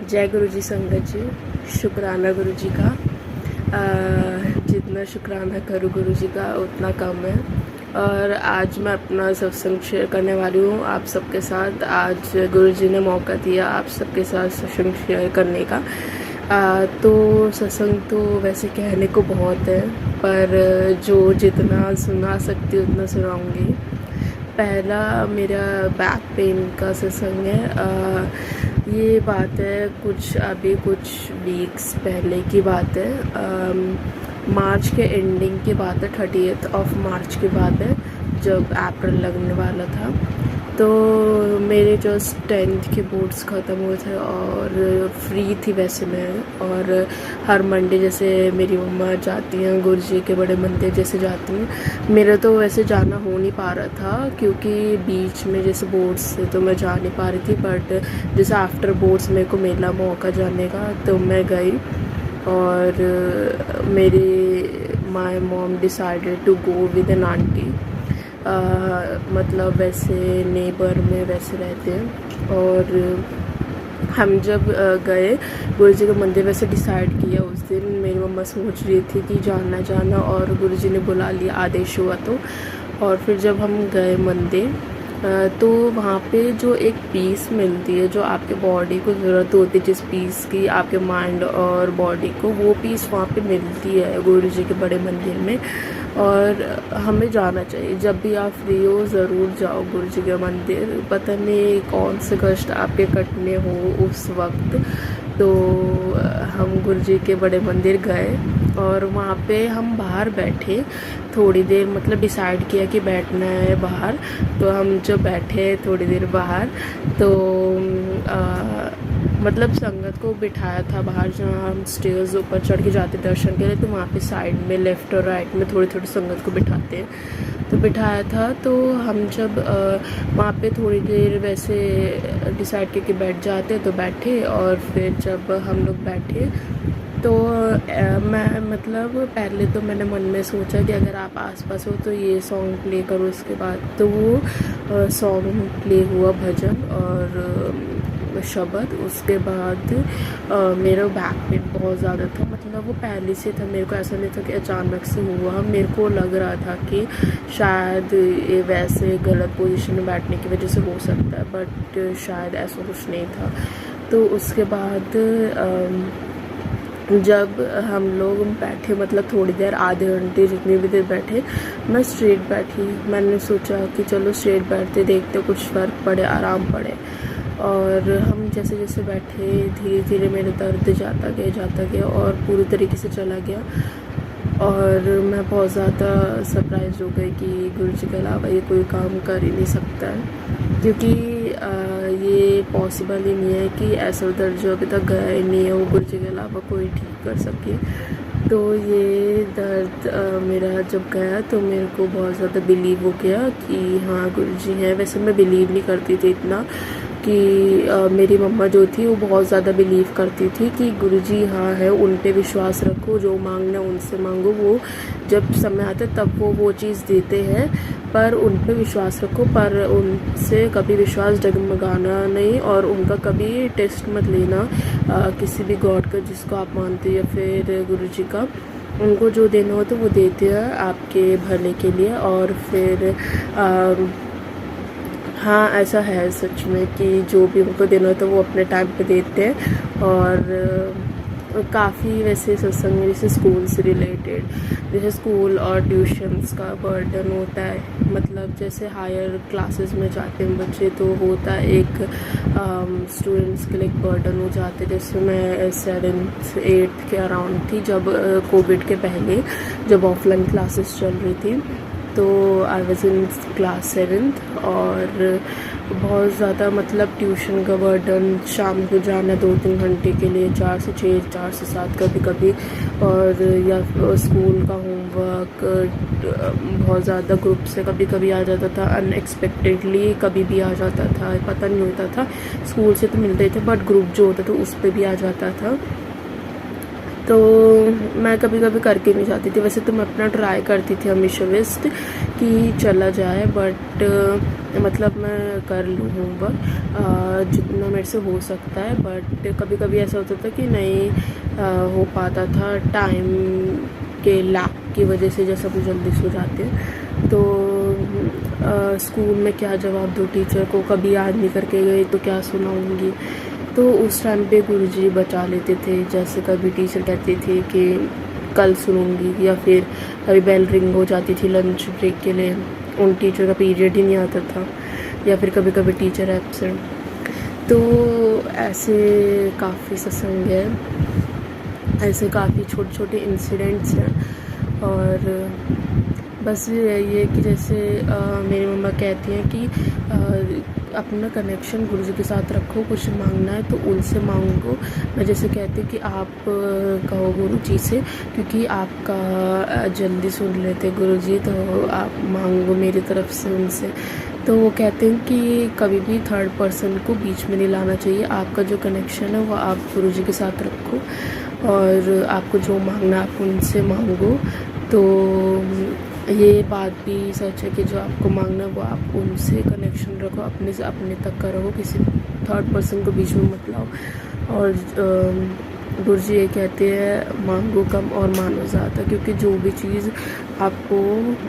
जय गुरु जी संगत जी। शुक्राना गुरु जी का। जितना शुक्राना करूँ गुरु जी का उतना कम है। और आज मैं अपना सत्संग शेयर करने वाली हूँ आप सबके साथ। आज गुरु जी ने मौका दिया आप सबके साथ सत्संग शेयर करने का। तो सत्संग तो वैसे कहने को बहुत है, पर जो जितना सुना सकती हूँ उतना सुनाऊँगी। पहला मेरा बैक पेन का सत्संग है। ये बात है कुछ वीक्स पहले की बात है। मार्च के एंडिंग की बात है, 30 मार्च की बात है, जब अप्रैल लगने वाला था। तो मेरे जस्ट 10th के बोर्ड्स ख़त्म हुए थे और फ्री थी वैसे मैं। और हर मंडे जैसे मेरी मम्मा जाती हैं गुरु जी के बड़े मंदिर जैसे जाती हैं, मेरा तो वैसे जाना हो नहीं पा रहा था क्योंकि बीच में जैसे बोर्ड्स से तो मैं जा नहीं पा रही थी। बट जैसे आफ्टर बोर्ड्स मेरे को मिला मौका जाने का तो मैं गई। और मेरी my mom decided to go with an aunty. मतलब वैसे नेबर में वैसे रहते हैं। और हम जब गए गुरु जी का मंदिर, वैसे डिसाइड किया उस दिन मेरी मम्मा सोच रही थी कि जाना और गुरु जी ने बुला लिया, आदेश हुआ तो। और फिर जब हम गए मंदिर तो वहाँ पे जो एक पीस मिलती है जो आपके बॉडी को ज़रूरत होती है, जिस पीस की आपके माइंड और बॉडी को, वो पीस वहाँ पे मिलती है गुरु जी के बड़े मंदिर में। और हमें जाना चाहिए, जब भी आप फ्री हो ज़रूर जाओ गुरु जी के मंदिर। पता नहीं कौन से कष्ट आपके कटने हो उस वक्त। तो हम गुरु जी के बड़े मंदिर गए और वहाँ पे हम बाहर बैठे थोड़ी देर, मतलब डिसाइड किया कि बैठना है बाहर। तो हम जब बैठे थोड़ी देर बाहर तो मतलब संगत को बिठाया था बाहर, जहाँ हम स्टेयर्स ऊपर चढ़ के जाते दर्शन के लिए। तो वहाँ पे साइड में लेफ़्ट और राइट में थोड़ी थोड़ी संगत को बिठाते हैं, तो बिठाया था। तो हम जब वहाँ पे थोड़ी देर वैसे डिसाइड करके बैठ जाते तो बैठे। और फिर जब हम लोग बैठे तो मैं मतलब पहले तो मैंने मन में सोचा कि अगर आप आसपास हो तो ये सॉन्ग प्ले करो। इसके बाद तो वो सॉन्ग प्ले हुआ, भजन और शब्द। उसके बाद मेरा बैक पेन बहुत ज़्यादा था, मतलब वो पहले से था। मेरे को ऐसा नहीं था कि अचानक से हुआ, मेरे को लग रहा था कि शायद ये वैसे गलत पोजीशन में बैठने की वजह से हो सकता है, बट शायद ऐसा कुछ नहीं था। तो उसके बाद जब हम लोग बैठे, मतलब थोड़ी देर, आधे घंटे जितनी भी देर बैठे, मैं स्ट्रेट बैठी। मैंने सोचा कि चलो स्ट्रेट बैठते देखते कुछ फ़र्क पड़े, आराम पड़े। और हम जैसे जैसे बैठे धीरे धीरे मेरा दर्द जाता गया और पूरी तरीके से चला गया। और मैं बहुत ज़्यादा सरप्राइज हो गई कि गुरु जी के अलावा ये कोई काम कर ही नहीं सकता है, क्योंकि ये पॉसिबल ही नहीं है कि ऐसा दर्द जो अभी तक गया ही नहीं है वो गुरु जी के अलावा कोई ठीक कर सके। तो ये दर्द मेरा जब गया तो मेरे को बहुत ज़्यादा बिलीव हो गया कि हाँ गुरु जी हैं। वैसे मैं बिलीव नहीं करती थी इतना कि मेरी मम्मा जो थी वो बहुत ज़्यादा बिलीव करती थी कि गुरु जी हाँ है, उन पे विश्वास रखो, जो मांगना उनसे मांगो, वो जब समय आता है तब वो चीज़ देते हैं, पर उन पे विश्वास रखो। पर उनसे कभी विश्वास डगमगाना नहीं और उनका कभी टेस्ट मत लेना किसी भी गॉड का जिसको आप मानते हो या फिर गुरु जी का। उनको जो देना हो तो वो देते हैं आपके भले के लिए। और फिर हाँ ऐसा है सच में कि जो भी उनको देना होता है वो अपने टाइम पे देते हैं। और काफ़ी वैसे सत्संग जैसे स्कूल से रिलेटेड, जैसे स्कूल और ट्यूशन्स का बर्डन होता है। मतलब जैसे हायर क्लासेस में जाते हैं बच्चे तो होता है एक स्टूडेंट्स के लिए एक बर्डन हो जाते हैं। जैसे मैं 7th 8th के अराउंड थी जब कोविड के पहले, जब ऑफलाइन क्लासेस चल रही थी, तो I was in class 7th। और बहुत ज़्यादा मतलब ट्यूशन का बर्डन, शाम को जाना 2-3 घंटे के लिए, 4 से 6 4 से 7 कभी कभी। और या स्कूल का होमवर्क बहुत ज़्यादा ग्रुप से कभी कभी आ जाता था, अनएक्सपेक्टेडली कभी भी आ जाता था, पता नहीं होता था। स्कूल से तो मिलते थे बट ग्रुप जो होता था उस पर भी आ जाता था। तो मैं कभी कभी करके नहीं जाती थी। वैसे तो मैं अपना ट्राई करती थी हमेशा बेस्ट कि चला जाए, बट मतलब मैं कर लूँ होमवर्क जितना मेरे से हो सकता है। बट कभी कभी ऐसा होता था कि नहीं हो पाता था, टाइम के लैक की वजह से, जैसे हम जल्दी सो जाते हैं तो स्कूल में क्या जवाब दूँ टीचर को, कभी याद नहीं करके गई तो क्या सुनाऊँगी। तो उस टाइम पे गुरुजी बचा लेते थे। जैसे कभी टीचर कहती थी कि कल सुनूंगी, या फिर कभी बेल रिंग हो जाती थी लंच ब्रेक के लिए, उन टीचर का पीरियड ही नहीं आता था, या फिर कभी कभी टीचर एब्सेंट। तो ऐसे काफ़ी सत्संग है, ऐसे काफ़ी छोटे छोटे इंसिडेंट्स हैं। और बस यही है कि जैसे मेरी मम्मा कहती हैं कि अपना कनेक्शन गुरुजी के साथ रखो, कुछ मांगना है तो उनसे मांगो। मैं जैसे कहती हूँ कि आप कहो गुरुजी से, क्योंकि आपका जल्दी सुन लेते गुरुजी, तो आप मांगो मेरी तरफ से उनसे। तो वो कहते हैं कि कभी भी थर्ड पर्सन को बीच में नहीं लाना चाहिए। आपका जो कनेक्शन है वो आप गुरुजी के साथ रखो, और आपको जो मांगना आप उनसे मांगो। तो ये बात भी सच है कि जो आपको मांगना है वो आप उनसे कनेक्शन रखो, अपने से अपने तक का रहो, किसी थर्ड पर्सन को बीच में मत लाओ। और गुरुजी ये कहते हैं मांगो कम और मानो ज़्यादा, क्योंकि जो भी चीज़ आपको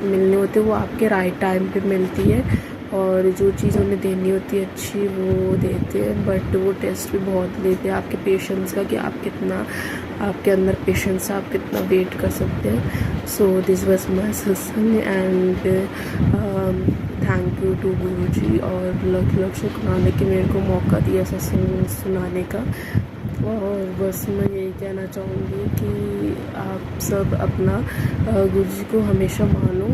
मिलनी होती है वो आपके राइट टाइम पे मिलती है, और जो चीज़ उन्हें देनी होती है अच्छी वो देते हैं। बट वो टेस्ट भी बहुत लेते हैं आपके पेशेंस का, कि आप कितना, आपके अंदर पेशेंस है, आप कितना वेट कर सकते हैं। सो दिस वाज माय सत्संग, एंड थैंक यू टू गुरुजी, और लख शुक्राना कि मेरे को मौका दिया सत्संग सुनाने का। और बस मैं यही कहना चाहूँगी कि आप सब अपना गुरुजी को हमेशा मानो।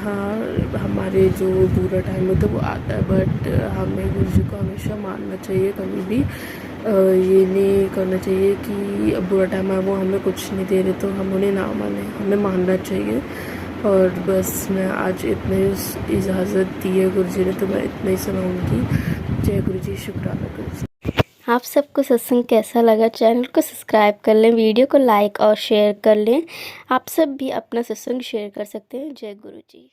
हाँ, हमारे जो बुरा टाइम होता है वो आता है, बट हमें गुरुजी को हमेशा मानना चाहिए। कभी भी ये नहीं करना चाहिए कि बुरा टाइम है वो हमें कुछ नहीं दे रहे तो हम उन्हें ना माने, हमें मानना चाहिए। और बस मैं आज इतने इजाज़त दी है गुरुजी ने, तो मैं इतना ही सुनाऊँगी। जय गुरुजी, शुक्राना गुरुजी। आप सबको सत्संग कैसा लगा? चैनल को सब्सक्राइब कर लें, वीडियो को लाइक और शेयर कर लें। आप सब भी अपना सत्संग शेयर कर सकते हैं। जय गुरु जी।